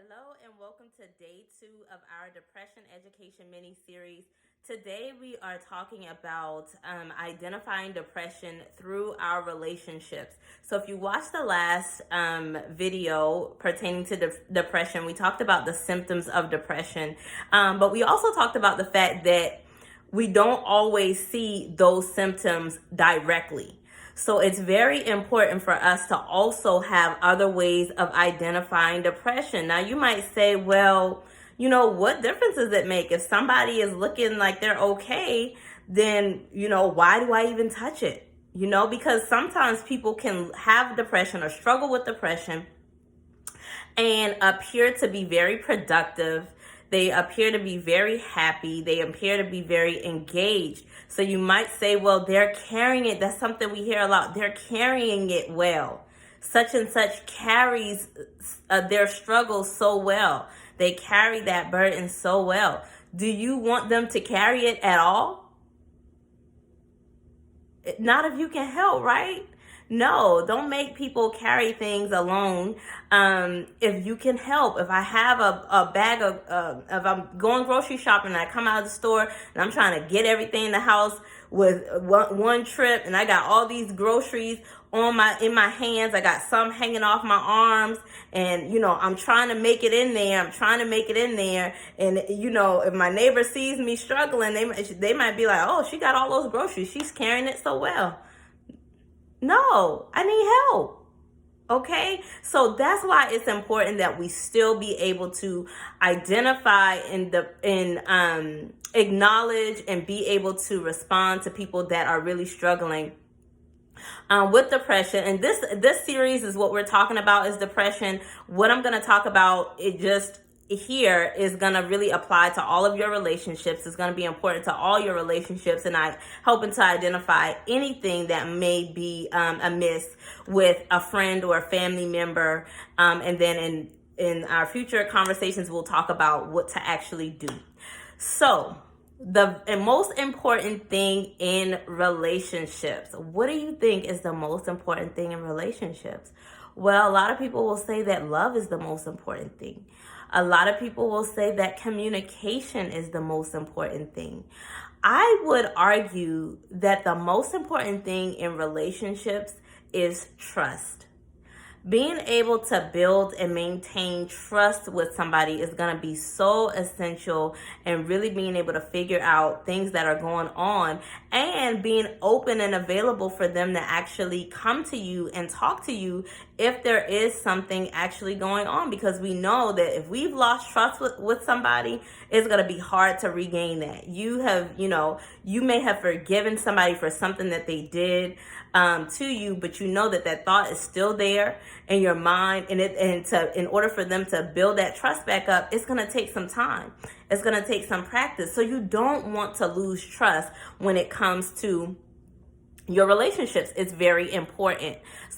Hello and welcome to day 2 of our depression education mini series. Today we are talking about identifying depression through our relationships. So if you watched the last video pertaining to depression, we talked about the symptoms of depression, but we also talked about the fact that we don't always see those symptoms directly. So it's very important for us to also have other ways of identifying depression. Now you might say, well, what difference does it make? If somebody is looking like they're okay, then, why do I even touch it? Because sometimes people can have depression or struggle with depression and appear to be very productive. They appear to be very happy. They appear to be very engaged. So you might say, well, they're carrying it. That's something we hear a lot. They're carrying it well. Such and such carries their struggles so well. They carry that burden so well. Do you want them to carry it at all? Not if you can help, right? No, don't make people carry things alone. If you can help, if I have a bag of, if I'm going grocery shopping and I come out of the store and I'm trying to get everything in the house with one trip and I got all these groceries in my hands, I got some hanging off my arms, and I'm trying to make it in there. And if my neighbor sees me struggling, they might be like, oh, she got all those groceries, she's carrying it so well. No, I need help. Okay, so that's why it's important that we still be able to identify and acknowledge and be able to respond to people that are really struggling with depression. And this series is what we're talking about is depression. What I'm going to talk about here is going to really apply to all of your relationships. It's going to be important to all your relationships, and I'm hoping to identify anything that may be amiss with a friend or a family member, and then in our future conversations we'll talk about what to actually do. So the most important thing in relationships, what do you think is the most important thing in relationships? Well, a lot of people will say that love is the most important thing. A lot of people will say that communication is the most important thing. I would argue that the most important thing in relationships is trust. Being able to build and maintain trust with somebody is going to be so essential, and really being able to figure out things that are going on and being open and available for them to actually come to you and talk to you if there is something actually going on, because we know that if we've lost trust with somebody, it's going to be hard to regain that. You may have forgiven somebody for something that they did to you, but you know that thought is still there in your mind, and in order for them to build that trust back up, it's going to take some time. It's going to take some practice. So you don't want to lose trust when it comes to your relationships. It's very important. So